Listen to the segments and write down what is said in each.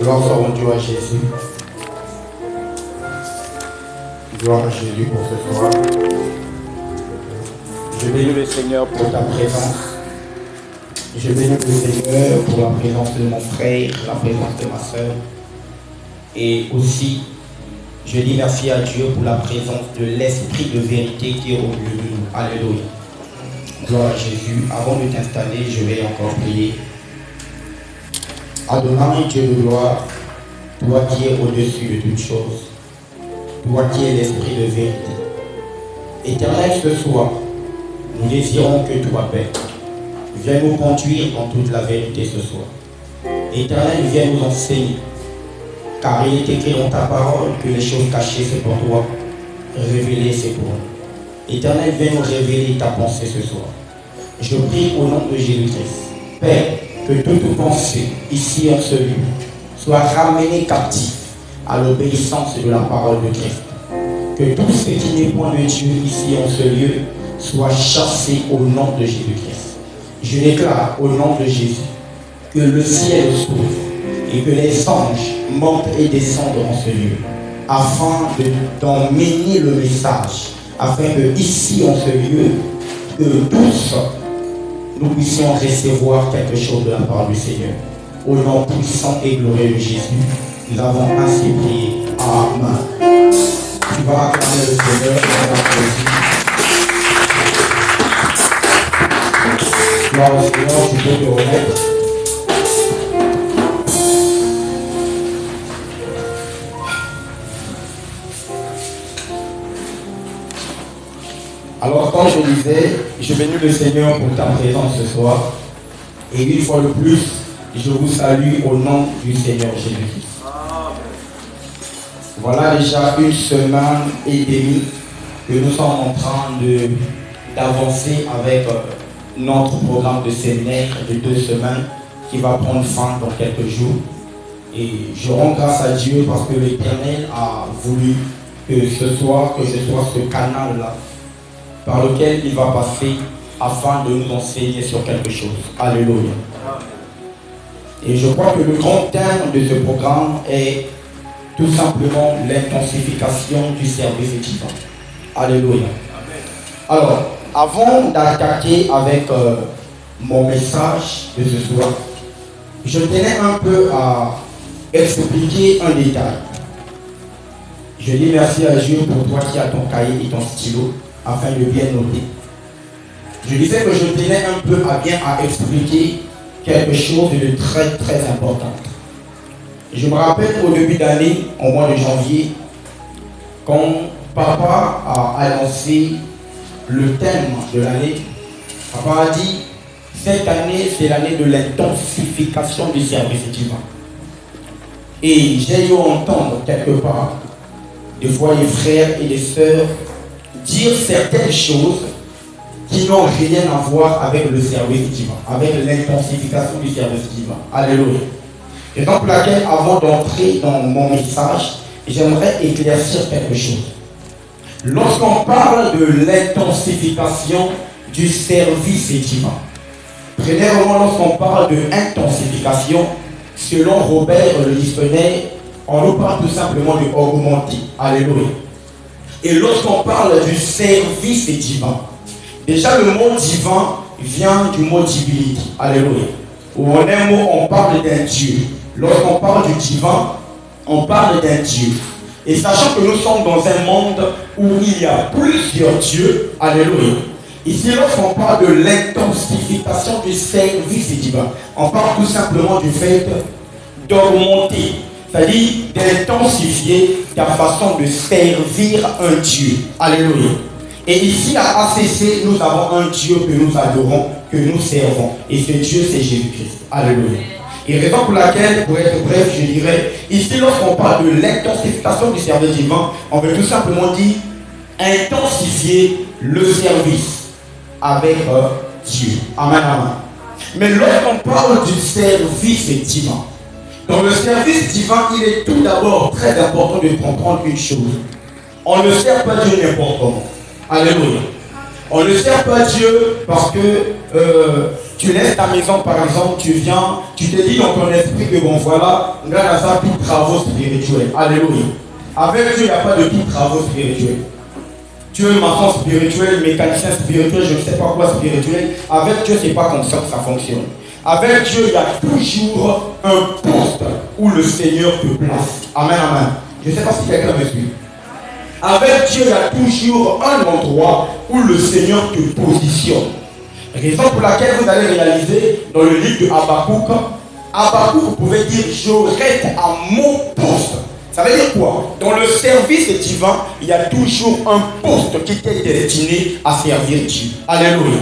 Gloire soit rendue à Jésus. Gloire à Jésus pour ce soir. Je bénis le Seigneur pour ta présence. Je bénis le Seigneur pour la présence de mon frère, la présence de ma soeur. Et aussi, je dis merci à Dieu pour la présence de l'Esprit de vérité qui est au milieu de nous. Alléluia. Gloire à Jésus. Avant de t'installer, je vais encore prier. Adonai, Dieu de gloire, toi qui es au-dessus de toutes choses, toi qui es l'Esprit de vérité. Éternel, ce soir, nous désirons que toi, Père, viens nous conduire dans toute la vérité ce soir. Éternel, viens nous enseigner, car il est écrit dans ta parole que les choses cachées, c'est pour toi, révélées, c'est pour nous. Éternel, viens nous révéler ta pensée ce soir. Je prie au nom de Jésus-Christ. Père, que toute pensée ici en ce lieu soit ramenée captive à l'obéissance de la parole de Christ. Que tout ce qui n'est point de Dieu ici en ce lieu soit chassé au nom de Jésus-Christ. Je déclare au nom de Jésus que le ciel s'ouvre et que les anges montent et descendent dans ce lieu afin d'emmener le message, afin que ici en ce lieu, que tous nous puissions recevoir quelque chose de la part du Seigneur. Au nom puissant et glorieux de Jésus, nous avons ainsi prié. Amen. Tu vas acclamer le Seigneur et l'applaudir. Gloire au Seigneur, tu peux te remettre. Alors, comme je disais, je bénis le Seigneur pour ta présence ce soir. Et une fois de plus, je vous salue au nom du Seigneur Jésus-Christ. Voilà déjà une semaine et demie que nous sommes en train d'avancer avec notre programme de séminaire de 2 semaines qui va prendre fin dans quelques jours. Et je rends grâce à Dieu parce que l'Éternel a voulu que ce soit ce canal-là par lequel il va passer afin de nous enseigner sur quelque chose. Alléluia. Et je crois que le grand thème de ce programme est tout simplement l'intensification du service divin. Alléluia. Alors, avant d'attaquer avec mon message de ce soir, je tenais un peu à expliquer un détail. Je dis merci à Dieu pour toi qui as ton cahier et ton stylo, afin de bien noter. Je disais que je tenais un peu à expliquer quelque chose de très très important. Je me rappelle au début d'année, au mois de janvier, quand papa a annoncé le thème de l'année, papa a dit, cette année c'est l'année de l'intensification du service divin. Et j'ai eu à entendre quelque part, des fois les frères et les sœurs, dire certaines choses qui n'ont rien à voir avec le service divin, avec l'intensification du service divin. Alléluia. Et donc laquelle, avant d'entrer dans mon message, j'aimerais éclaircir quelque chose. Lorsqu'on parle de l'intensification du service divin, premièrement, lorsqu'on parle de intensification, selon Robert le dictionnaire, on nous parle tout simplement de augmenter. Alléluia. Et lorsqu'on parle du service divin, déjà le mot divin vient du mot divinité. Alléluia. Ou en un mot, on parle d'un Dieu. Lorsqu'on parle du divin, on parle d'un Dieu. Et sachant que nous sommes dans un monde où il y a plusieurs dieux, alléluia. Ici, lorsqu'on parle de l'intensification du service divin, on parle tout simplement du fait d'augmenter, c'est-à-dire d'intensifier ta façon de servir un Dieu. Alléluia. Et ici à ACC, nous avons un Dieu que nous adorons, que nous servons. Et ce Dieu, c'est Jésus-Christ. Alléluia. Et raison pour laquelle, pour être bref, je dirais, ici lorsqu'on parle de l'intensification du service divin, on veut tout simplement dire intensifier le service avec Dieu. Amen, amen. Mais lorsqu'on parle du service divin, dans le service divin, il est tout d'abord très important de comprendre une chose. On ne sert pas Dieu n'importe comment. Alléluia. On ne sert pas Dieu parce que Tu laisses ta maison par exemple, tu viens, tu te dis dans ton esprit que bon voilà, grâce à tous travaux spirituels. Alléluia. Avec Dieu, il n'y a pas de tous travaux spirituels. Tu es maçon spirituel, mécanicien spirituel, je ne sais pas quoi spirituel. Avec Dieu, ce n'est pas comme ça que ça fonctionne. Avec Dieu, il y a toujours un poste où le Seigneur te place. Amen, amen. Je ne sais pas si quelqu'un me suit. Avec Dieu, il y a toujours un endroit où le Seigneur te positionne. Raison pour laquelle vous allez réaliser dans le livre de Habakkuk, vous pouvez dire je reste à mon poste. Ça veut dire quoi? Dans le service divin, il y a toujours un poste qui t'est destiné à servir Dieu. Alléluia.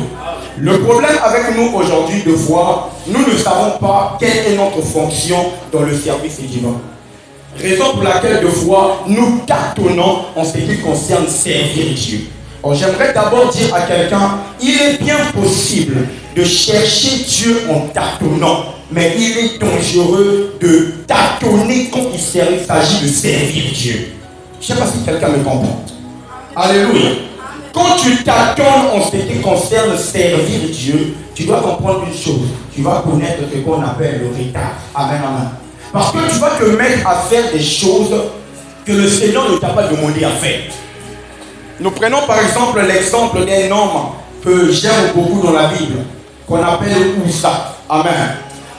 Le problème avec nous aujourd'hui, de fois, nous ne savons pas quelle est notre fonction dans le service divin. Raison pour laquelle, de fois, nous tâtonnons en ce qui concerne servir Dieu. J'aimerais d'abord dire à quelqu'un, il est bien possible de chercher Dieu en tâtonnant, mais il est dangereux de tâtonner quand il s'agit de servir Dieu. Je ne sais pas si quelqu'un me comprend. Alléluia. Quand tu tâtonnes en ce qui concerne servir Dieu, tu dois comprendre une chose. Tu vas connaître ce qu'on appelle le retard. Amen, amen. Parce que tu vas te mettre à faire des choses que le Seigneur ne t'a pas demandé à faire. Nous prenons par exemple l'exemple d'un homme que j'aime beaucoup dans la Bible, qu'on appelle Uza. Amen.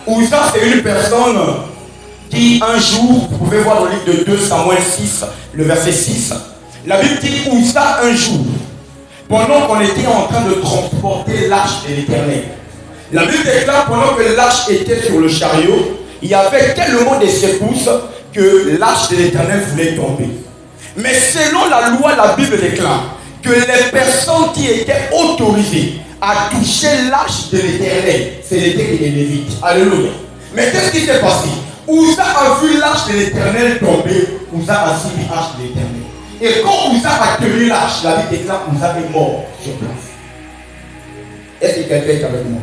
Uza, c'est une personne qui un jour, vous pouvez voir dans le livre de 2 Samuel 6, le verset 6, la Bible dit Uza un jour, pendant qu'on était en train de transporter l'arche de l'Éternel. La Bible déclare pendant que l'arche était sur le chariot, il y avait tellement de secousses que l'arche de l'Éternel voulait tomber. Mais selon la loi, la Bible déclare que les personnes qui étaient autorisées à toucher l'arche de l'Éternel, c'était les Lévites. Alléluia. Mais qu'est-ce qui s'est passé? Uza a vu l'arche de l'Éternel tomber. Uza a suivi l'arche de l'Éternel. Et quand Uza a tenu l'arche, la Bible déclare Uza est mort sur place. Est-ce que quelqu'un est avec moi?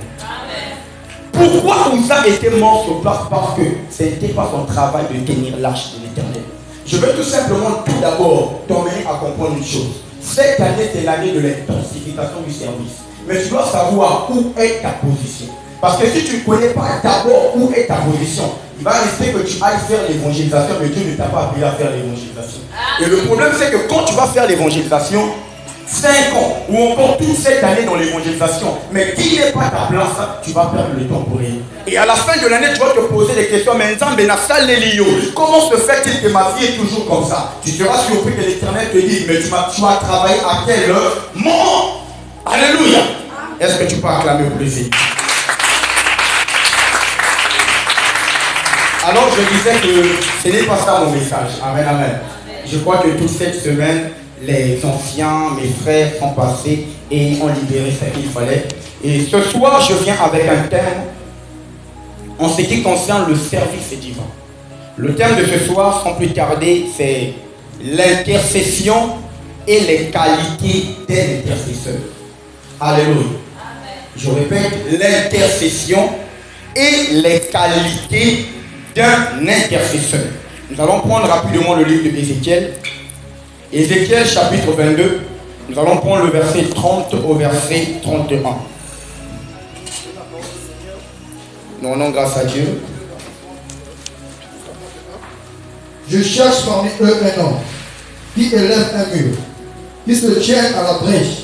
Pourquoi Uza était mort sur place? Parce que ce n'était pas son travail de tenir l'arche de l'Éternel. Je veux tout simplement tout d'abord t'emmener à comprendre une chose. Cette année, c'est l'année de l'intensification du service. Mais tu dois savoir où est ta position. Parce que si tu ne connais pas d'abord où est ta position, il va rester que tu ailles faire l'évangélisation, mais Dieu ne t'a pas appelé à faire l'évangélisation. Et le problème, c'est que quand tu vas faire l'évangélisation, 5 ans ou encore toute cette année dans l'évangélisation, mais qui n'est pas ta place, tu vas perdre le temps pour rien. Et à la fin de l'année, tu vas te poser des questions. Mais comment se fait-il que ma vie est toujours comme ça? Tu seras surpris que l'Éternel te dise, mais tu vas travailler à quelle heure? Moment. Alléluia. Est-ce que tu peux acclamer au plaisir? Alors je disais que ce n'est pas ça mon message. Amen, amen. Je crois que toute cette semaine, les anciens, mes frères sont passés et ont libéré ce qu'il fallait. Et ce soir, je viens avec un thème en ce qui concerne le service divin. Le thème de ce soir, sans plus tarder, c'est l'intercession et les qualités d'un intercesseur. Alléluia. Je répète, l'intercession et les qualités d'un intercesseur. Nous allons prendre rapidement le livre de Ézéchiel. Ézéchiel chapitre 22, nous allons prendre le verset 30 au verset 31. Nous rendons grâce à Dieu. Je cherche parmi eux un homme qui élève un mur, qui se tienne à la brèche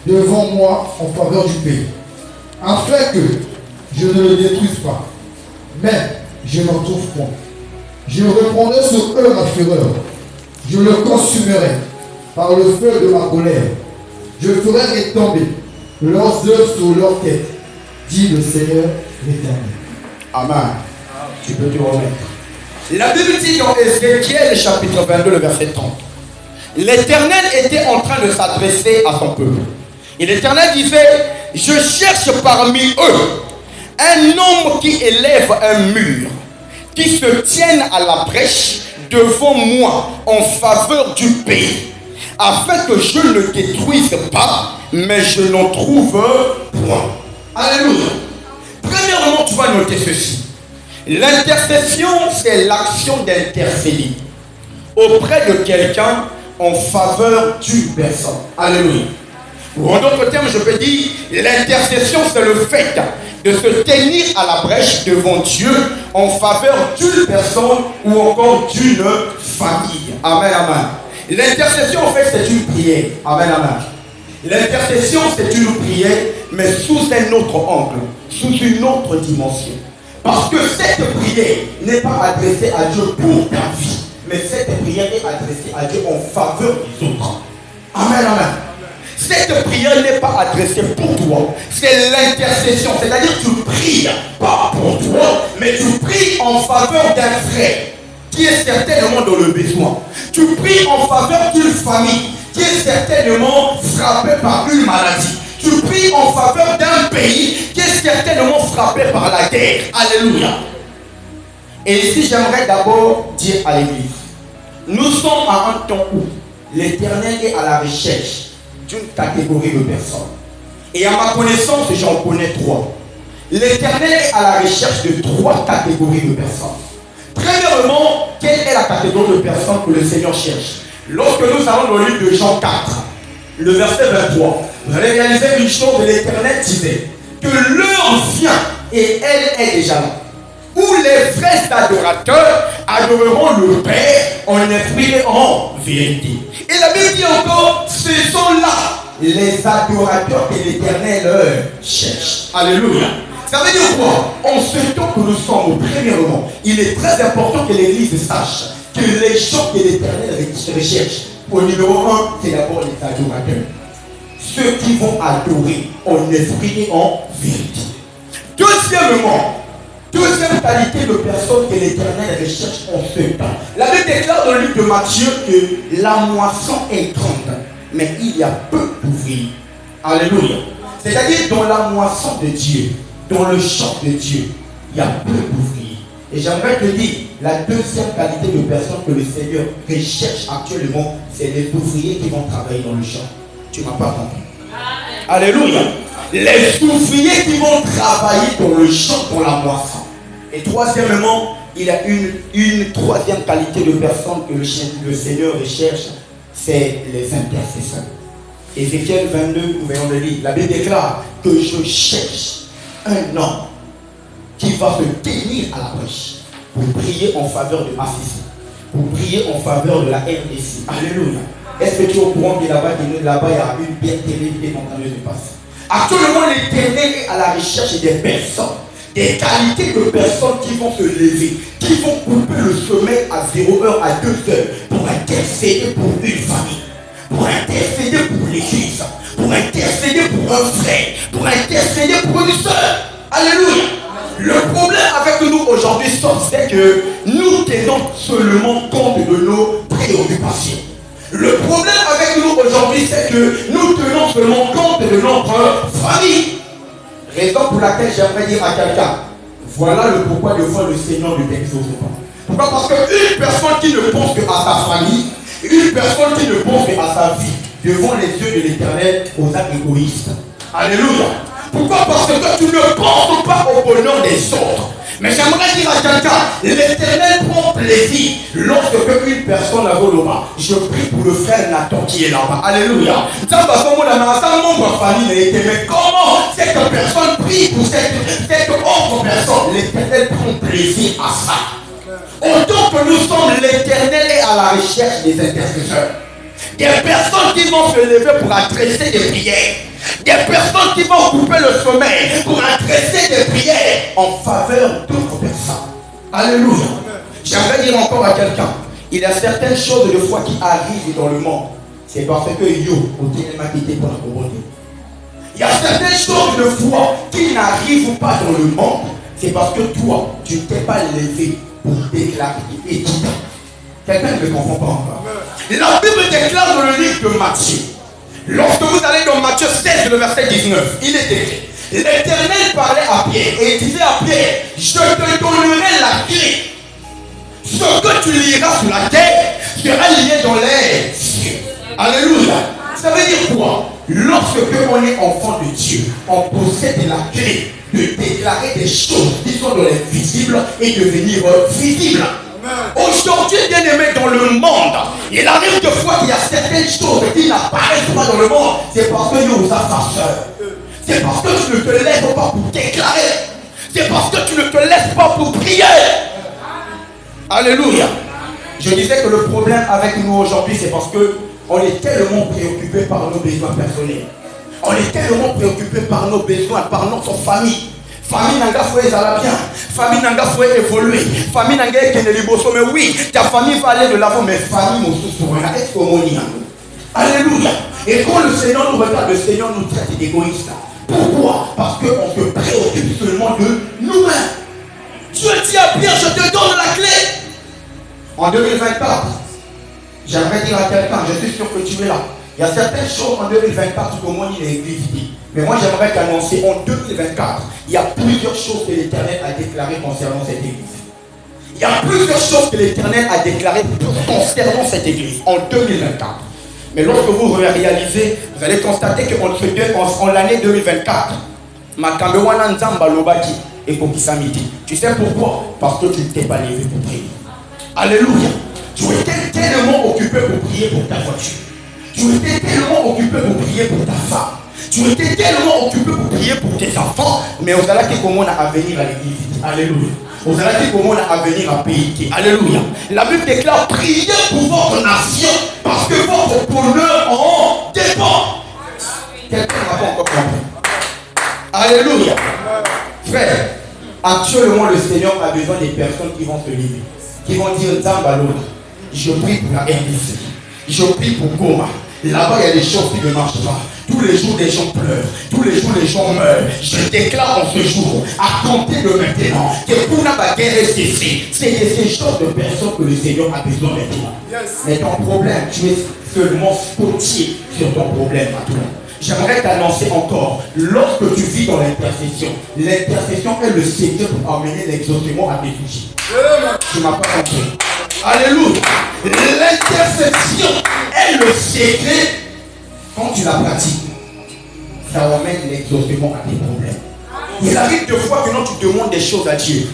devant moi en faveur du pays, afin que je ne le détruise pas, mais je n'en trouve point. Je reprendrai sur eux ma fureur. Je le consumerai par le feu de ma colère. Je ferai retomber leurs œuvres sur leur tête, dit le Seigneur l'Éternel. Amen. Tu peux te remettre. La Bible dit dans Ézéchiel chapitre 22, le verset 30. L'Éternel était en train de s'adresser à son peuple. Et l'Éternel disait, je cherche parmi eux un homme qui élève un mur, qui se tienne à la brèche devant moi en faveur du pays, afin que je ne le détruise pas, mais je n'en trouve point. Alléluia. Premièrement, tu vas noter ceci. L'intercession, c'est l'action d'intercéder auprès de quelqu'un en faveur d'une personne. Alléluia. Ou en d'autres termes, je peux dire, l'intercession, c'est le fait de se tenir à la brèche devant Dieu en faveur d'une personne ou encore d'une famille. Amen, amen. L'intercession, en fait, c'est une prière. Amen, amen. L'intercession, c'est une prière, mais sous un autre angle, sous une autre dimension. Parce que cette prière n'est pas adressée à Dieu pour ta vie, mais cette prière est adressée à Dieu en faveur des autres. Amen, amen. Cette prière n'est pas adressée pour toi, c'est l'intercession. C'est-à-dire que tu pries pas pour toi, mais tu pries en faveur d'un frère qui est certainement dans le besoin. Tu pries en faveur d'une famille qui est certainement frappée par une maladie. Tu pries en faveur d'un pays qui est certainement frappé par la guerre. Alléluia. Et ici, j'aimerais d'abord dire à l'Église, nous sommes à un temps où l'Éternel est à la recherche d'une catégorie de personnes. Et à ma connaissance, j'en connais trois. L'Éternel est à la recherche de trois catégories de personnes. Premièrement, quelle est la catégorie de personnes que le Seigneur cherche? Lorsque nous allons dans le livre de Jean 4, le verset 23, vous allez réaliser une chose, l'Éternel disait que l'heure vient, et elle est déjà là, où les vrais adorateurs adoreront le Père en esprit et en vérité. Et la Bible dit encore, ce sont là les adorateurs que l'Éternel cherche. Alléluia. Ça veut dire quoi? En ce temps que nous sommes, premièrement, il est très important que l'Église sache que les gens que l'Éternel recherche, au numéro 1, c'est d'abord les adorateurs. Ceux qui vont adorer en esprit et en vérité. Deuxième qualité de personne que l'Éternel recherche en ce temps. La Bible déclare dans le livre de Matthieu que la moisson est grande, mais il y a peu d'ouvriers. Alléluia. C'est-à-dire dans la moisson de Dieu, dans le champ de Dieu, il y a peu d'ouvriers. Et j'aimerais te dire, la deuxième qualité de personne que le Seigneur recherche actuellement, c'est les ouvriers qui vont travailler dans le champ. Tu ne m'as pas compris. Alléluia. Les ouvriers qui vont travailler dans le champ, dans la moisson. Et troisièmement, il y a une troisième qualité de personne que le Seigneur recherche, c'est les intercesseurs. Ézéchiel 22, nous venons de lire, la Bible déclare que je cherche un homme qui va se tenir à la brèche pour prier en faveur de ma fille, pour prier en faveur de la RDC. Alléluia. Est-ce que tu es au courant que là-bas, il y a une bien terrible qui est en train de se passer? Actuellement, l'Éternel est à la recherche des personnes, des qualités de personnes qui vont se lever, qui vont couper le sommeil à 0h, à 2h, pour intercéder pour une famille, pour intercéder pour l'église, pour intercéder pour un frère, pour intercéder pour une soeur. Alléluia. Le problème avec nous aujourd'hui, c'est que nous tenons seulement compte de nos préoccupations. Le problème avec nous aujourd'hui, c'est que nous tenons seulement compte de notre famille. Raison pour laquelle j'aimerais dire à quelqu'un, voilà le pourquoi de fois le Seigneur ne t'exauce pas. Pourquoi? Parce qu'une personne qui ne pense qu'à sa famille, une personne qui ne pense qu'à sa vie, devant les yeux de l'Éternel, aux actes égoïstes. Alléluia. Pourquoi? Parce que tu ne penses pas au bonheur des autres. Mais j'aimerais dire à quelqu'un, l'Éternel prend plaisir lorsque une personne a volé. Je prie pour le frère Nathan qui est là-bas. Alléluia. Mais comment cette personne prie pour cette autre personne? L'Éternel prend plaisir à ça. Autant que nous sommes, l'Éternel est à la recherche des intercesseurs. Des personnes qui vont se lever pour adresser des prières. Des personnes qui vont couper le sommeil pour adresser des prières en faveur d'autres personnes. Alléluia. J'aimerais dire encore à quelqu'un, il y a certaines choses de foi qui arrivent dans le monde. C'est parce que yo, au tellement quitté pour la pauvreté. Il y a certaines choses de foi qui n'arrivent pas dans le monde. C'est parce que toi, tu ne t'es pas levé pour déclarer et dire. Quelqu'un ne le comprend pas encore. La Bible déclare dans le livre de Matthieu. Lorsque vous allez dans Matthieu 16, le verset 19, il est écrit. L'Éternel parlait à Pierre et il disait à Pierre, je te donnerai la clé. Ce que tu liras sur la terre sera lié dans les cieux. Alléluia. Ça veut dire quoi? Lorsque on est enfant de Dieu, on possède la clé de déclarer des choses qui sont dans l'invisible et devenir visibles. Aujourd'hui, bien aimé, dans le monde, il arrive de fois qu'il y a certaines choses qui n'apparaissent pas dans le monde. C'est parce que Dieu vous a farceur. C'est parce que tu ne te laisses pas pour déclarer. C'est parce que tu ne te laisses pas pour prier. Alléluia. Je disais que le problème avec nous aujourd'hui, c'est parce qu'on est tellement préoccupé par nos besoins personnels. On est tellement préoccupé par nos besoins, par notre famille. Famille n'a pas fait ça bien. Famille n'a pas fait évoluer. Famille n'a pas fait liboso. Mais oui, ta famille va aller de l'avant, mais famille m'a souverain. Est-ce qu'on y a? Alléluia. Et quand le Seigneur nous regarde, le Seigneur nous traite d'égoïstes. Pourquoi? Parce qu'on se préoccupe seulement de nous-mêmes. Dieu dit à Pierre, je te donne la clé. En 2024, j'aimerais dire à quelqu'un, je suis sûr que tu es là. Il y a certaines choses en 2024 que moi, il est écrit. Mais moi, j'aimerais t'annoncer en 2024, il y a plusieurs choses que l'Éternel a déclarées concernant cette église. Il y a plusieurs choses que l'Éternel a déclarées concernant cette église en 2024. Mais lorsque vous réalisez, vous allez constater qu'en l'année 2024, ma Camerouna Nzamba Lobaki et Kokisamiti. Tu sais pourquoi? Parce que tu ne t'es pas levé pour prier. Alléluia. Tu étais tellement occupé pour prier pour ta voiture. Tu étais tellement occupé pour prier pour ta femme. Tu étais tellement occupé pour prier pour tes enfants. Mais vous allez comment on a à venir à l'église. Alléluia. Vous allez comment on a à venir à payer. Alléluia. La Bible déclare priez pour votre nation parce que votre bonheur en dépend. Quelqu'un n'a pas encore compris. Alléluia. Frère, actuellement le Seigneur a besoin des personnes qui vont se lever. Qui vont dire Zambalo, je prie pour la RDC. Je prie pour Goma. Là-bas, il y a des choses qui ne marchent pas. Tous les jours, les gens pleurent. Tous les jours, les gens meurent. Je déclare en ce jour, à compter de maintenant, que pour n'a pas guerre cessé. C'est de ces genres de personnes que le Seigneur a besoin maintenant. Mais ton problème, tu es seulement potier sur ton problème maintenant. J'aimerais t'annoncer encore, lorsque tu vis dans l'intercession est le secret pour amener l'exaucement à tes soucis. Tu ne m'as pas compris. Alléluia. L'intercession est le secret. Quand tu la pratiques, ça amène l'exaucement à tes problèmes. Il arrive de fois que tu demandes des choses à Dieu.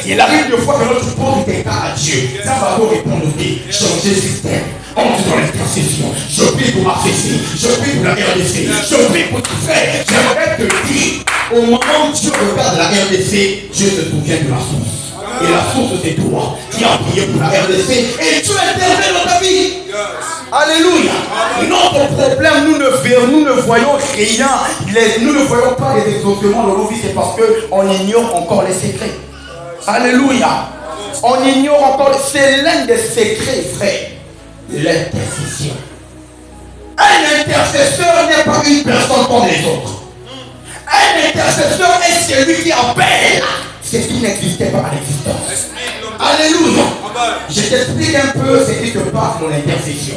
Il arrive de fois que tu poses des cas à Dieu. Ça va vous répondre, changer le système. Entre dans l'intercession. Je prie pour ma fille. Je prie pour la RDC. Je prie pour tes frères. J'aimerais te dire, au moment où Dieu regarde la RDC, Dieu se souvient de la source. Et la source, c'est toi qui as prié pour la RDC. Et Dieu intervient dans ta vie. Alléluia. Notre problème, nous ne voyons rien. Nous ne voyons pas les exaucements dans nos vies. C'est parce qu'on ignore encore les secrets. Alléluia. On ignore encore. C'est l'un des secrets, frère. L'intercession. Un intercesseur n'est pas une personne comme les autres. Un intercesseur est celui qui appelle ce qui n'existait pas à l'existence. Alléluia. Je t'explique un peu ce qui te passe dans l'intercession.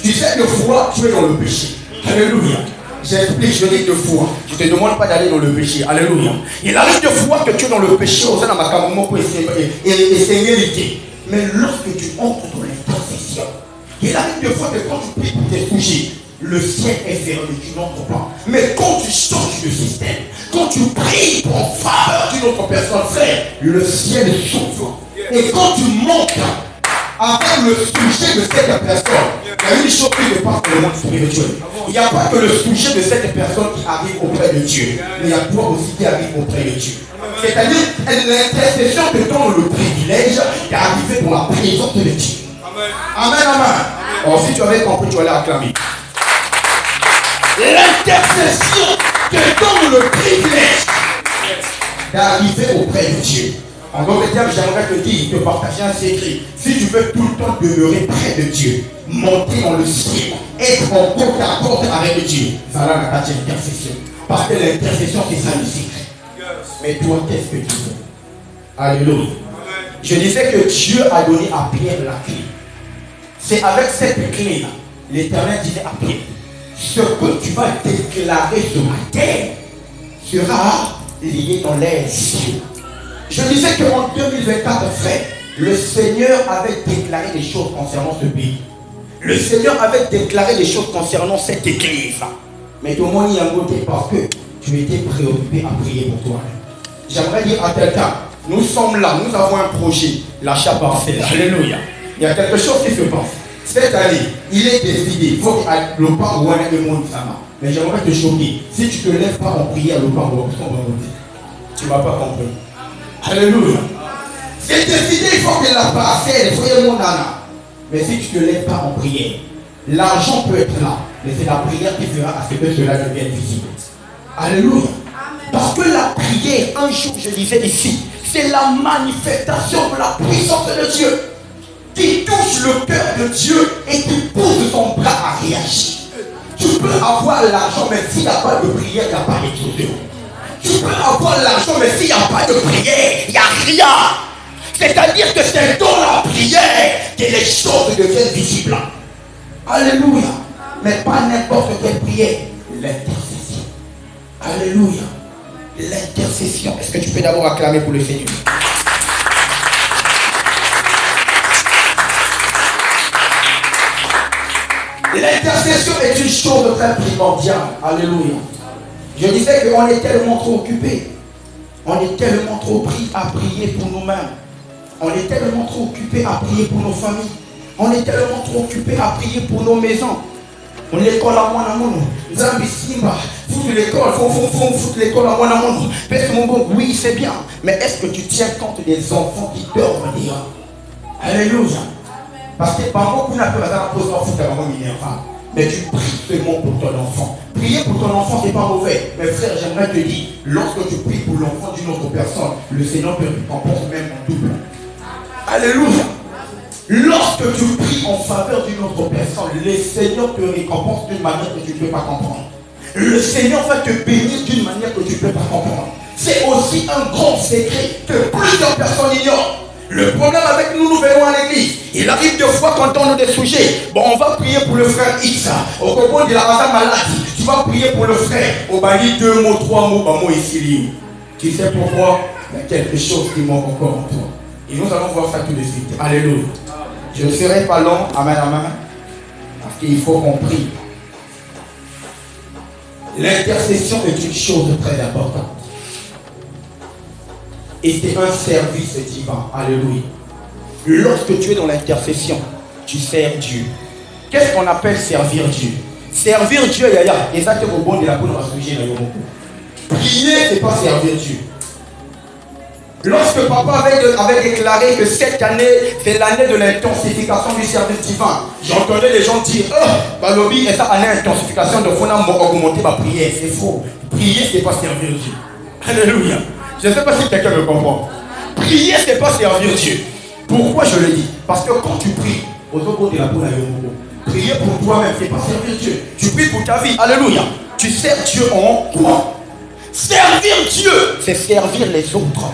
Tu sais, de fois, tu es dans le péché. Alléluia. J'explique, je dis deux fois. Je ne te demande pas d'aller dans le péché. Alléluia. Il arrive de fois que tu es dans le péché au sein de ma caméra pour essayer l'été. Mais lorsque tu entres dans l'intercession, il arrive de fois que quand tu pries pour tes soucis, le ciel est fermé, tu n'entres pas. Mais quand tu changes de système, quand tu pries en faveur d'une autre personne, frère, le ciel s'ouvre. Et quand tu montes avec le sujet de cette personne, il y a une chose qui se passe dans le monde spirituel. Il n'y a pas que le sujet de cette personne qui arrive auprès de Dieu, mais il y a toi aussi qui arrive auprès de Dieu. C'est-à-dire, l'intercession te donne le privilège d'arriver dans la présence de Dieu. Amen, amen. Alors, si tu avais compris, tu allais acclamer. L'intercession te donne le privilège d'arriver auprès de Dieu. En d'autres termes, j'aimerais te dire, te partager un secret. Si tu veux tout le temps demeurer près de Dieu, monter dans le ciel, être en côte à côte avec Dieu, ça va la intercession. Parce que l'intercession, c'est ça le secret. Mais toi, qu'est-ce que tu veux? Alléluia. Je disais que Dieu a donné à Pierre la clé. C'est avec cette clé-là, l'Éternel disait à Pierre, ce que tu vas déclarer sur la terre sera lié dans les cieux. Je disais qu'en 2024, frère, le Seigneur avait déclaré des choses concernant ce pays. Le Seigneur avait déclaré des choses concernant cette église. Mais tout le monde y a voté parce que tu étais préoccupé à prier pour toi. J'aimerais dire à quelqu'un, Nous sommes là, nous avons un projet, l'achat parfait. Alléluia. Il y a quelque chose qui se passe. Cette année, il est décidé, il faut que le pas ou un monde ça va. Mais j'aimerais te choquer. Si tu ne te lèves pas en prière, le pas ou tu ne vas pas comprendre. Alléluia. C'est décidé, il faut que la parcelle, il faut que le monde en a. Mais si tu ne te lèves pas en prière, l'argent peut être là, mais c'est la prière qui fera à ce que cela devienne visible. Alléluia. Parce que la prière, un jour je disais ici, c'est la manifestation de la puissance de Dieu qui touche le cœur de Dieu et qui pousse son bras à réagir. Tu peux avoir l'argent, mais s'il n'y a pas de prière, il n'y a pas d'exaucement. Tu peux avoir l'argent, mais s'il n'y a pas de prière, il n'y a rien. C'est-à-dire que c'est dans la prière que les choses deviennent visibles. Alléluia. Mais pas n'importe quelle prière. L'intercession. Alléluia. L'intercession. Est-ce que tu peux d'abord acclamer pour le Seigneur? L'intercession est une chose très primordiale. Alléluia. Je disais qu'on est tellement trop occupés. On est tellement trop pris à prier pour nous-mêmes. On est tellement trop occupés à prier pour nos familles. On est tellement trop occupés à prier pour nos maisons. On l'école à moi, Zambi Simba, foutre l'école, foutre l'école à moi, oui, c'est bien. Mais est-ce que tu tiens compte des enfants qui dorment déjà? Alléluia. Parce que parfois, vous n'avez pas besoin de poser un enfant, mais tu pries seulement pour ton enfant. Prier pour ton enfant, ce n'est pas mauvais. Mais frère, j'aimerais te dire, lorsque tu pries pour l'enfant d'une autre personne, le Seigneur peut récompenser même en double. Alléluia. Lorsque tu pries en faveur d'une autre personne, le Seigneur te récompense d'une manière que tu ne peux pas comprendre. Le Seigneur va te bénir d'une manière que tu ne peux pas comprendre. C'est aussi un grand secret que plusieurs personnes ignorent. Le problème avec nous, nous venons à l'église. Il arrive deux fois quand on a des sujets. Bon, on va prier pour le frère X. Au propos de la maladie, tu vas prier pour le frère. Au bali 2 mots, 3 mots, bah moi ici. Tu sais pourquoi? Il y a quelque chose qui manque encore en toi. Et nous allons voir ça tout de suite. Alléluia. Je ne serai pas long, amen, amen. Parce qu'il faut qu'on prie. L'intercession est une chose très importante. Et c'est un service divin. Alléluia. Lorsque tu es dans l'intercession, tu sers Dieu. Qu'est-ce qu'on appelle servir Dieu? Servir Dieu, yaya. Et ça, c'est au bon de la bonne sujet. Prier, c'est pas servir Dieu. Lorsque papa avait déclaré que cette année, c'est l'année de l'intensification du service divin, j'entendais les gens dire, Balobi, et ça, année d'intensification, donc on a augmenté ma prière. C'est faux. Prier, c'est pas servir Dieu. Alléluia. Je ne sais pas si quelqu'un me comprend. Prier, c'est pas servir Dieu. Pourquoi je le dis? Parce que quand tu pries, prier pour toi-même, c'est pas servir Dieu. Tu pries pour ta vie. Alléluia. Tu sers Dieu en quoi? Servir Dieu, c'est servir les autres.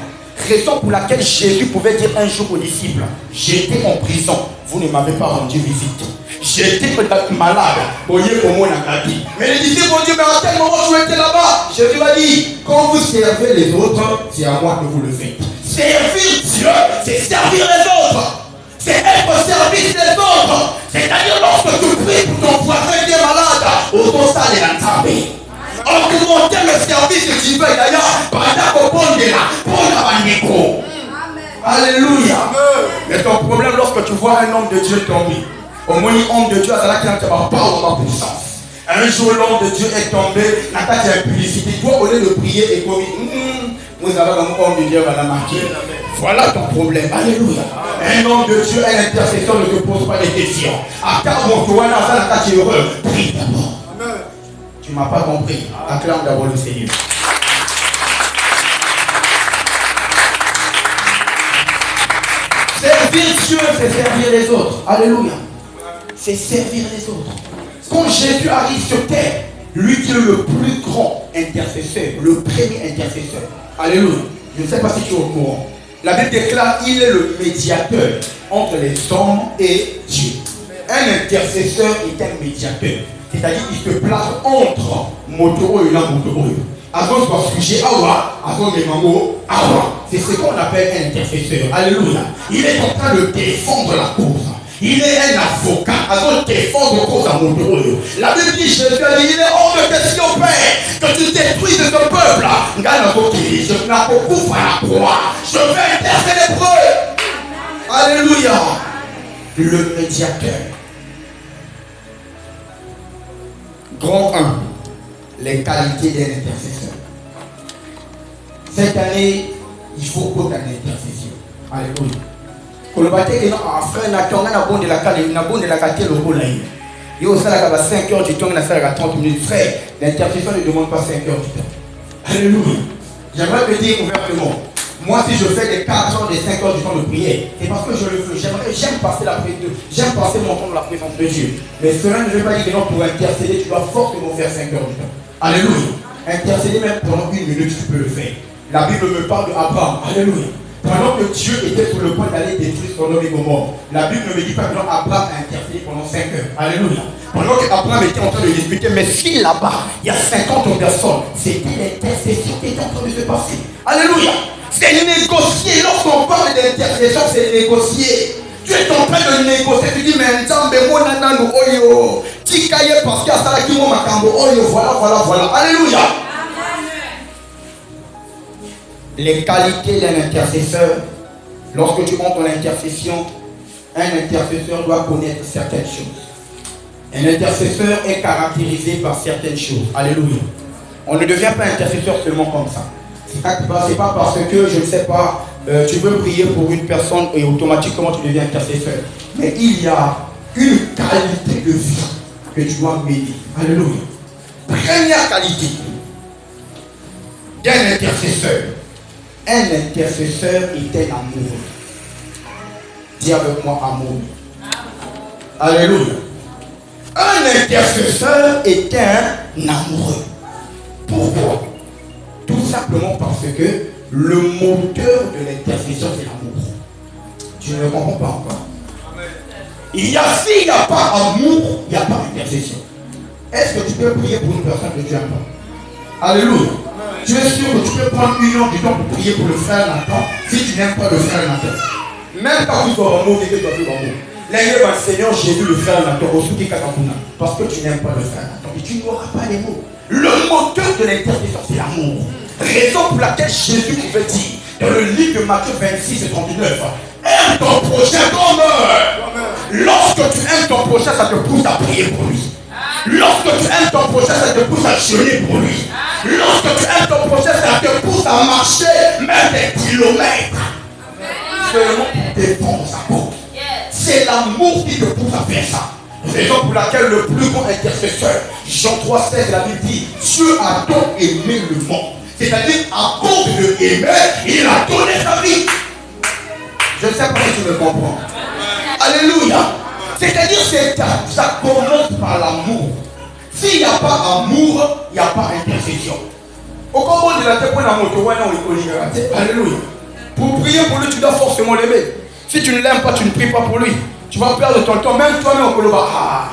Raison pour laquelle Jésus pouvait dire un jour aux disciples, j'étais en prison, vous ne m'avez pas rendu visite. J'étais malade, mais les disciples ont dit, mais à quel moment tu étais là-bas? Jésus m'a dit, quand vous servez les autres, c'est à moi que vous le faites. Servir Dieu, c'est servir les autres. C'est être au service des autres. C'est-à-dire lorsque tu pries pour ton voisin qui est malade, autant ça les l'entendre. Augmenter le service divin d'ailleurs pendant qu'on ponde là pour la bandeko. Alléluia. Mais ton problème lorsque tu vois un homme de Dieu tomber, au moins l'homme de Dieu a la qui ne va pas avoir puissance. Un jour l'homme de Dieu est tombé, n'a pas d'impudicité. Toi au lieu de prier et comme vous avez un homme de Dieu va la marquer. Voilà ton problème. Alléluia. Un homme de Dieu, un intercesseur ne te pose pas des questions. À car mon toi n'a pas la heureux. Prie d'abord. Tu ne m'as pas compris. Acclame d'abord le Seigneur. Servir Dieu, c'est servir les autres. Alléluia. C'est servir les autres. Quand Jésus arrive sur terre, lui qui est le plus grand intercesseur, le premier intercesseur. Alléluia. Je ne sais pas si tu es au courant. La Bible déclare qu'il est le médiateur entre les hommes et Dieu. Un intercesseur est un médiateur. C'est-à-dire qu'il se place entre Motoro et la Motoro. Avant ce sujet, avant les mamans, c'est ce qu'on appelle un intercesseur. Alléluia. Il est en train de défendre la cause. Il est un avocat. Alors, défendre de cause à mon bureau. La Bible dit, Jésus a dit, il est hors de question, Père, que tu détruises ce peuple-là. Je n'ai pas beaucoup à la croix. Je vais intercéder pour eux. Alléluia. Le médiateur. Grand 1. Les qualités d'un intercesseur. Cette année, il faut beaucoup d'intercession. Alléluia. Quand le bâtiment est frère, on a bon de la carte, on a bon de la carte, le rôle là. Il y a aussi 5 heures du temps, on a 30 minutes. Frère, l'intercession ne demande pas 5 heures du temps. Alléluia. J'aimerais te dire ouvertement, moi si je fais des 4 heures, des 5 heures du temps de prière, c'est parce que je le veux. J'aime passer la prière, j'aime passer mon temps dans la présence de Dieu. Mais cela ne veut pas dire que non, pour intercéder, tu dois forcément faire 5 heures du temps. Alléluia. Intercéder même pendant 1 minute, tu peux le faire. La Bible me parle d'Abraham. Alléluia. Pendant que Dieu était sur le point d'aller détruire Sodome et Gomorrhe, la Bible ne me dit pas que Abraham a intercédé pendant 5 heures. Alléluia. Pendant qu'Abraham était en train de discuter, mais si là-bas, il y a 50 personnes, c'était l'intercession qui était en train de se passer. Alléluia. C'est négocier. Lorsqu'on parle d'intercession, c'est négocier. Tu es en train de négocier, tu dis, mais voilà. Alléluia. Les qualités d'un intercesseur, lorsque tu montes en intercession, un intercesseur doit connaître certaines choses. Un intercesseur est caractérisé par certaines choses. Alléluia. On ne devient pas intercesseur seulement comme ça. C'est pas parce que, je ne sais pas, tu veux prier pour une personne et automatiquement tu deviens intercesseur. Mais il y a une qualité de vie que tu dois mener. Alléluia. Première qualité d'un intercesseur. Un intercesseur est un amoureux. Dis avec moi amour. Alléluia. Un intercesseur est un amoureux. Pourquoi? Tout simplement parce que le moteur de l'intercession, c'est l'amour. Tu ne le comprends pas encore. S'il n'y a pas amour, il n'y a pas d'intercession. Est-ce que tu peux prier pour une personne que tu n'aimes pas? Alléluia. Tu es sûr que tu peux prendre 1 heure du temps pour prier pour le frère Nathan si tu n'aimes pas le frère Nathan? Même quand tu dois amour, tu dois plus amour. L'année va Seigneur Jésus le frère Nathan au Souki Katakuna. Parce que tu n'aimes pas le frère Nathan. Et tu n'auras pas les mots. Le moteur de l'intercession, c'est l'amour. Raison pour laquelle Jésus pouvait dire dans le livre de Matthieu 26 et 39, aime ton prochain comme eux. Lorsque tu aimes ton prochain, ça te pousse à prier pour lui. Lorsque tu aimes ton prochain, ça te pousse à jeûner pour lui. Lorsque tu aimes ton prochain, ça te pousse à marcher même des kilomètres. Seulement pour défendre sa cause. C'est l'amour qui te pousse à faire ça. Raison pour laquelle le plus grand intercesseur, Jean 3,16, la Bible dit, Dieu a donc aimé le monde. C'est-à-dire, à cause de aimer, il a donné sa vie. Je ne sais pas si tu me comprends. Alléluia. C'est-à-dire que ça commence par l'amour. S'il n'y a pas amour, il n'y a pas intercession. Au combat de la tête, alléluia. Pour prier pour lui, tu dois forcément l'aimer. Si tu ne l'aimes pas, tu ne pries pas pour lui. Tu vas perdre ton temps, même toi-même au Koloba.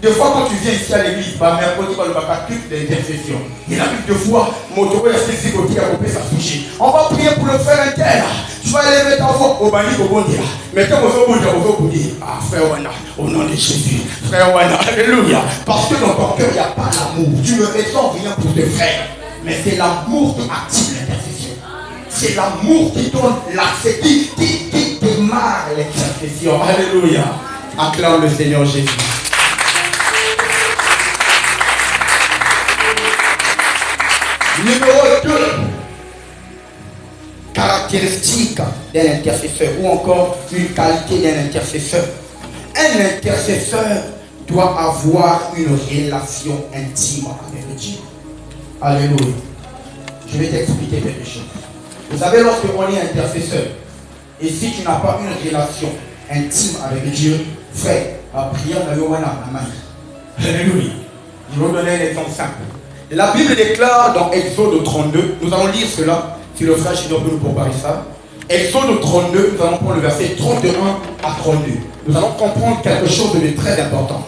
Des fois, quand tu viens ici à l'église, mercredi, tu vas toutes les intercessions. Il y a plus de fois, mon tour est saisi côté à couper sa touche. On va prier pour le frère interne. Tu vas élever ta voix au bani au bon Dieu. Mais quand vous au dire, ah frère Wana, au nom de Jésus, frère Wana, alléluia. Parce que dans ton cœur, il n'y a pas l'amour. Tu ne ressens rien pour tes frères. Mais c'est l'amour qui active l'intercession. C'est l'amour qui donne l'accès, qui démarre l'intercession. Alléluia. Acclame le Seigneur Jésus. Numéro 2, caractéristique d'un intercesseur ou encore une qualité d'un intercesseur. Un intercesseur doit avoir une relation intime avec Dieu. Alléluia. Je vais t'expliquer quelque chose. Vous savez, lorsqu'on est intercesseur, et si tu n'as pas une relation intime avec Dieu, frère, la prière n'a pas. Alléluia. Je vais vous donner un exemple simple. La Bible déclare dans Exode 32, nous allons lire cela, si le frère Chidor peut nous préparer ça. Exode 32, nous allons prendre le verset 31 à 32. Nous allons comprendre quelque chose de très important.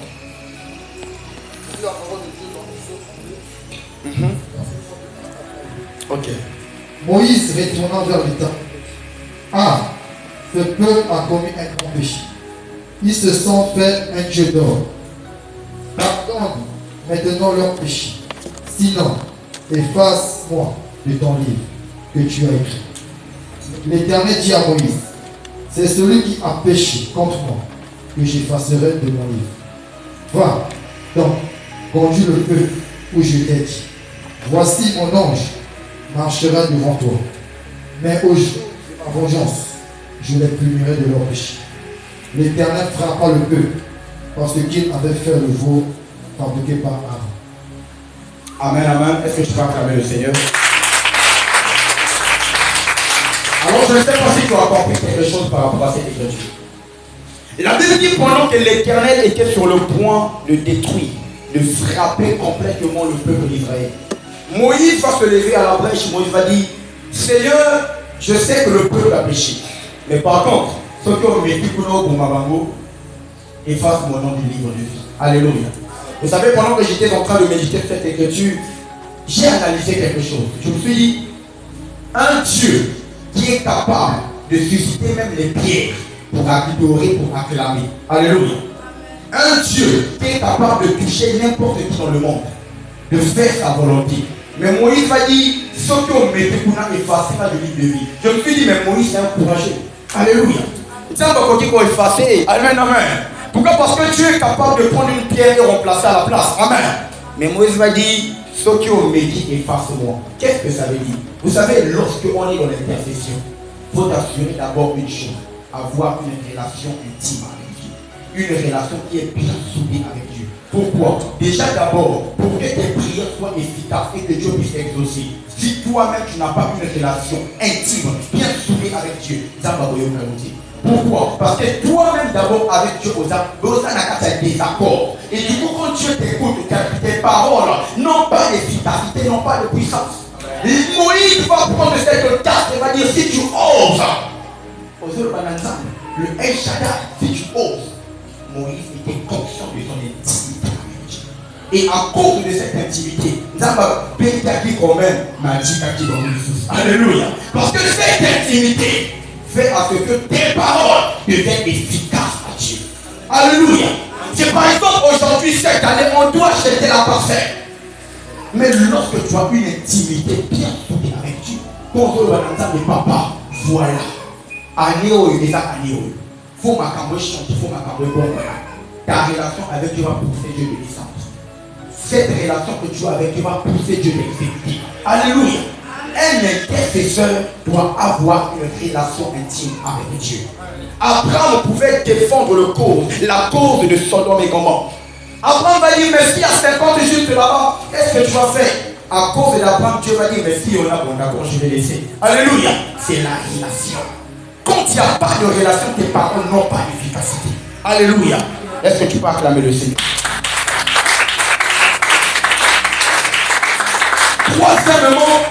Ok. Moïse retournant vers l'Éternel. Ah, ce peuple a commis un grand péché. ils se sont fait un dieu d'or. Pardonne maintenant leurs péchés. Sinon, efface-moi de ton livre que tu as écrit. L'Éternel dit à Moïse, c'est celui qui a péché contre moi que j'effacerai de mon livre. Va, donc, conduis le peuple où je t'ai dit. Voici mon ange marchera devant toi. Mais au jour de ma vengeance, je les punirai de leur péché. L'Éternel frappa le peuple parce qu'il avait fait le veau fabriqué par Aaron. Amen, amen. Est-ce que tu peux acclamer le Seigneur? Alors, je ne sais pas si tu as compris quelque chose par rapport à cette écriture. La Bible dit pendant que l'Éternel était sur le point de détruire, de frapper complètement le peuple d'Israël, Moïse va se lever à la brèche. Moïse va dire, Seigneur, je sais que le peuple a péché. Mais par contre, ceux qui ont mis pour Mabango, efface mon nom du livre de vie. Alléluia. Vous savez, pendant que j'étais en train de méditer cette écriture, j'ai analysé quelque chose. Je me suis dit, un Dieu qui est capable de susciter même les pierres pour adorer, pour acclamer. Alléluia. Un Dieu qui est capable de toucher n'importe qui dans le monde, de faire sa volonté. Mais Moïse va dire, ceux qui ont mis pour effacer le livre de vie. Je me suis dit, mais Moïse est encouragé. Alléluia. Tiens, on va continuer à effacer. Amen, amen. Pourquoi? Parce que Dieu est capable de prendre une pierre et remplacer à la place. Amen. Mais Moïse va dire, ceux qui ont médit, efface-moi. Qu'est-ce que ça veut dire? Vous savez, lorsqu'on est dans l'intercession, il faut assurer d'abord une chose, avoir une relation intime avec Dieu. Une relation qui est bien soudée avec Dieu. Pourquoi? Déjà d'abord, pour que tes prières soient efficaces et que Dieu puisse exaucer. Si toi-même tu n'as pas une relation intime, bien soudée avec Dieu, ça va vous dire. Pourquoi? Parce que toi-même d'abord avec Dieu, vous avez des désaccords. Et du coup, quand Dieu t'écoute, tes paroles n'ont pas d'efficacité, n'ont pas de puissance. Moïse va prendre cette carte et va dire, si tu oses, le El Shaddai, si tu oses, Moïse était conscient de son intimité avec Dieu. Et à cause de cette intimité, alléluia. Parce que cette intimité fait à ce que tes paroles deviennent efficaces à Dieu. Alléluia. C'est par exemple aujourd'hui, cette année, on doit acheter la parcelle. Mais lorsque tu as une intimité bien soudée avec Dieu, ton papa, voilà. Anéo, il est à Anéo. Faut ma cambre chanter, faut ma cambre bon. Ta relation avec Dieu va pousser Dieu de descendre. Cette relation que tu as avec Dieu va pousser Dieu d'exécuter. Alléluia. Un intercesseur doit avoir une relation intime avec Dieu. Abraham pouvait défendre la cause de Sodome et Gomorrhe. Abraham va dire, mais si à 50 juste là-bas, qu'est-ce que tu vas faire? À cause d'Abraham, Dieu va dire, mais si on a bon d'accord, je vais laisser. Alléluia. C'est la relation. Quand il n'y a pas de relation, tes paroles n'ont pas d'efficacité. Alléluia. Est-ce que tu peux acclamer le Seigneur? Troisièmement,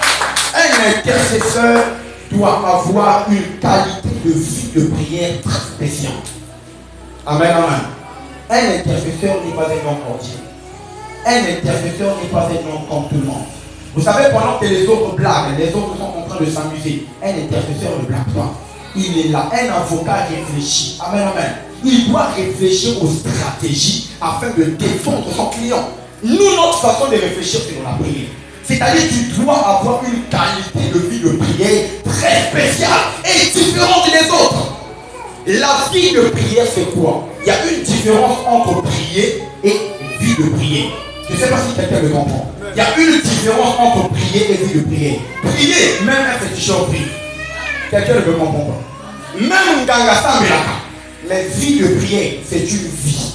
un intercesseur doit avoir une qualité de vie de prière très spéciale. Amen, amen. Un intercesseur n'est pas un homme entier. Un intercesseur n'est pas un homme comme tout le monde. Vous savez, pendant que les autres blaguent, les autres sont en train de s'amuser, un intercesseur ne blague pas. Il est là, un avocat réfléchit. Amen, amen. Il doit réfléchir aux stratégies afin de défendre son client. Nous, notre façon de réfléchir, c'est dans la prière. C'est-à-dire que tu dois avoir une qualité de vie de prière très spéciale et différente des autres. La vie de prière, c'est quoi? Il y a une différence entre prier et vie de prière. Je ne sais pas si quelqu'un me comprend. Il y a une différence entre prier et vie de prière. Prier, même un féticheur prie. Quelqu'un ne me comprend pas. Même Nganga Melaka. Mais vie de prière, c'est une vie.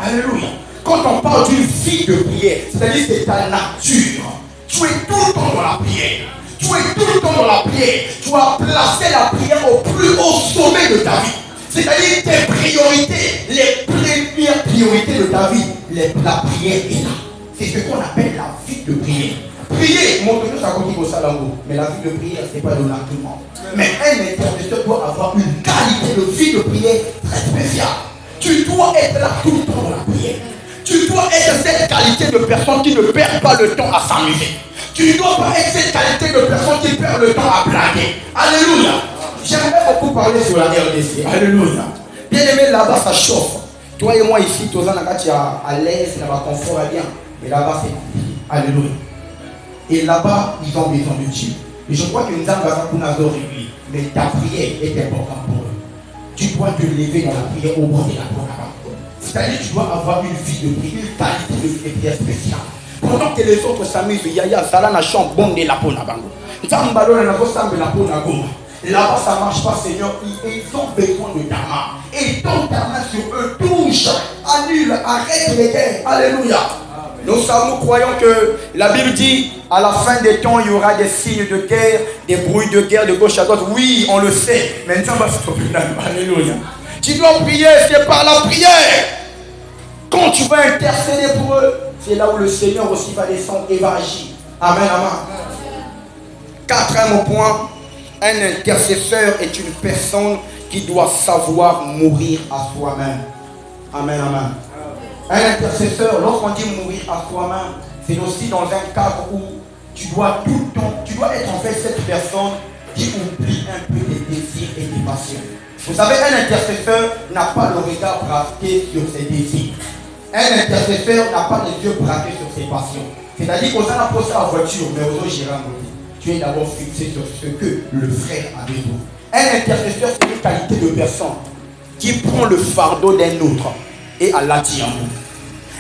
Alléluia. Quand on parle d'une vie de prière, c'est-à-dire que c'est ta nature. Tu es tout le temps dans la prière. Tu es tout le temps dans la prière. Tu as placé la prière au plus haut sommet de ta vie. C'est-à-dire tes priorités, les premières priorités de ta vie, la prière est là. C'est ce qu'on appelle la vie de prière. Prier, montre-nous ça comme il faut ça là-haut. Mais la vie de prière, ce n'est pas donné à tout le monde. Mais un intercesseur doit avoir une qualité de vie de prière très spéciale. Tu dois être là tout le temps dans la prière. Tu dois être cette qualité de personne qui ne perd pas le temps à s'amuser. Tu ne dois pas être cette qualité de personne qui perd le temps à blaguer. Alléluia. J'aimerais beaucoup parler sur la RDC. Alléluia. Bien aimé, là-bas, ça chauffe. Toi et moi ici, tous en à l'aise, dans le confort, à bien. Et là-bas, c'est compliqué. Alléluia. Et là-bas, ils ont besoin de Dieu. Et je crois que nous avons réglé. Mais ta prière est importante pour eux. Tu dois te lever dans la prière au bord de la prière. C'est-à-dire que tu dois avoir une vie de prière, une qualité de prière spéciale. Pendant que les autres s'amusent, Yaya, Salana chante, bon de la peau na bango. Zambalo na kosambe la peau na goma. Là-bas, ça ne marche pas, Seigneur. Ils ont besoin de ta main. Et ton ta main sur eux touche, annule, arrête les guerres. Alléluia. Nous croyons que la Bible dit à la fin des temps, il y aura des signes de guerre, des bruits de guerre de gauche à droite. Oui, on le sait. Maintenant, alléluia. Tu dois prier, c'est par la prière. Quand tu vas intercéder pour eux, c'est là où le Seigneur aussi va descendre et va agir. Amen, amen. Quatrième point, un intercesseur est une personne qui doit savoir mourir à soi-même. Amen, amen. Un intercesseur, lorsqu'on dit mourir à soi-même, c'est aussi dans un cadre où tu dois tout le temps, tu dois être en fait cette personne qui oublie un peu tes désirs et tes passions. Vous savez, un intercesseur n'a pas le regard braqué sur ses désirs. Un intercesseur n'a pas les yeux braqués sur ses passions. C'est-à-dire qu'on a posé la voiture, mais aux autres tu es d'abord fixé sur ce que le frère a besoin. Un intercesseur, c'est une qualité de personne qui prend le fardeau d'un autre et à l'attire.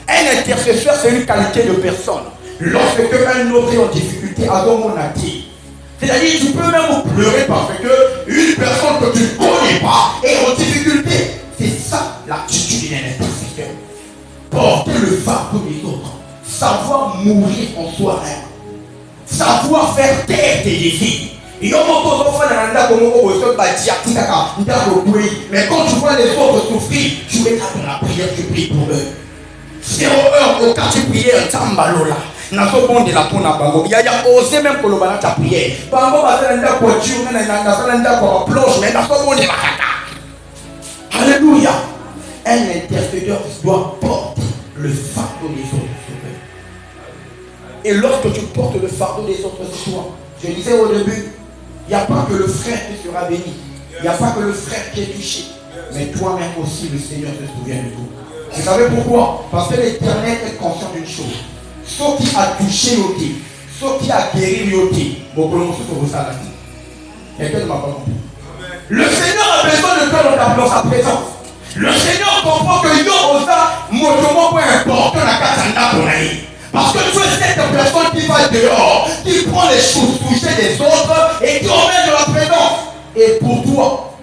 Un intercesseur, c'est une qualité de personne. Lorsque un autre est en difficulté, alors on attire. C'est-à-dire tu peux même pleurer parce que une personne que tu ne connais pas est en difficulté. C'est ça l'attitude d'un intercesseur. Porter le fardeau des autres. Savoir mourir en soi-même. Savoir faire taire tes désirs. Mais quand tu vois les autres souffrir, tu es là dans la prière, tu pries pour eux. 0 heure au quartier prière, Tambalola. N'a pas bon de la peau na bango. Il y a osé même pour le balance à prière. Bango va faire un voiture, mais n'a pas un plonge, mais n'a pas bon de la kata. Alléluia. Un intercesseur doit porter le fardeau des autres. Et lorsque tu portes le fardeau des autres sur toi, je disais au début, il n'y a pas que le frère qui sera béni. Il n'y a pas que le frère qui est touché. Mais toi-même aussi, le Seigneur te souvient de tout. Vous savez pourquoi? Parce que l'Éternel est conscient d'une chose. Ce qui a touché l'autre, ce qui a guéri l'autre, quelqu'un ne m'a pas compris. Le Seigneur a besoin de toi dans sa présence. Le Seigneur comprend que yo osa motomo pour important la katanda pour aller. Parce que tu es cette personne qui va dehors, qui prend les choses touchées des autres et qui emmène dans la présence. Et pour toi,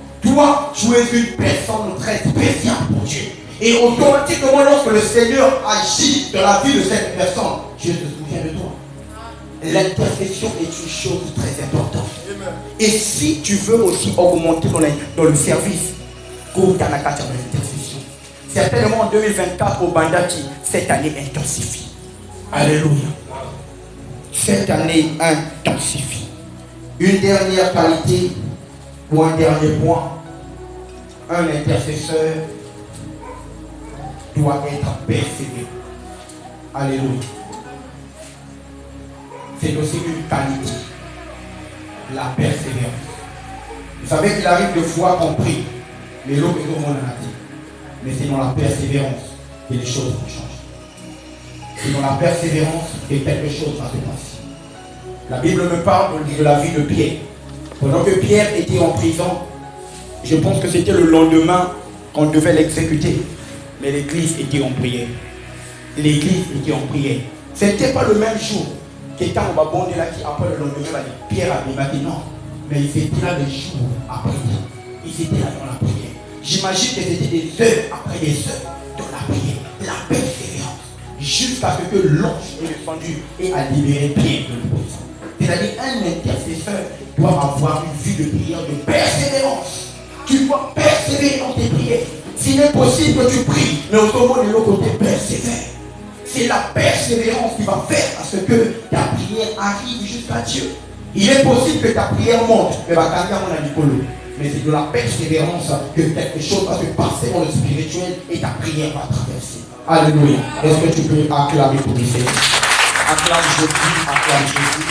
tu es une personne très spéciale pour Dieu. Et automatiquement, lorsque le Seigneur agit dans la vie de cette personne, Dieu se souvient de toi. L'intercession est une chose très importante. Et si tu veux aussi augmenter dans le service, certainement en 2024 au Bandaki, cette année intensifie. Alléluia. Cette année intensifie. Une dernière qualité ou un dernier point. Un intercesseur doit être persévérant. Alléluia. C'est aussi une qualité. La persévérance. Vous savez qu'il arrive de fois qu'on prie, mais l'autre est au monde en a dit. Mais c'est dans la persévérance que les choses vont changer. C'est dans la persévérance que quelque chose va se passer. La Bible me parle de la vie de Pierre. Pendant que Pierre était en prison, je pense que c'était le lendemain qu'on devait l'exécuter. Mais l'église était en prière. L'église était en prière. Ce n'était pas le même jour qu'étant au babon de là qui après le lendemain, Pierre a dit non. Mais ils étaient là des jours après. Ils étaient là dans la prière. J'imagine que c'était des heures après des heures dans la prière. La persévérance. Jusqu'à ce que l'ange est descendu et a libéré Pierre de l'opposition. C'est-à-dire un intercesseur doit avoir une vie de prière de persévérance. Tu dois persévérer dans tes prières. S'il est possible que tu pries, mais autrement de l'autre côté, persévère. C'est la persévérance qui va faire à ce que ta prière arrive jusqu'à Dieu. Il est possible que ta prière monte, mais c'est de la persévérance que quelque chose va se passer dans le spirituel et ta prière va traverser. Alléluia. Est-ce que tu peux acclamer pour le Seigneur? Acclame Jésus, acclame Jésus.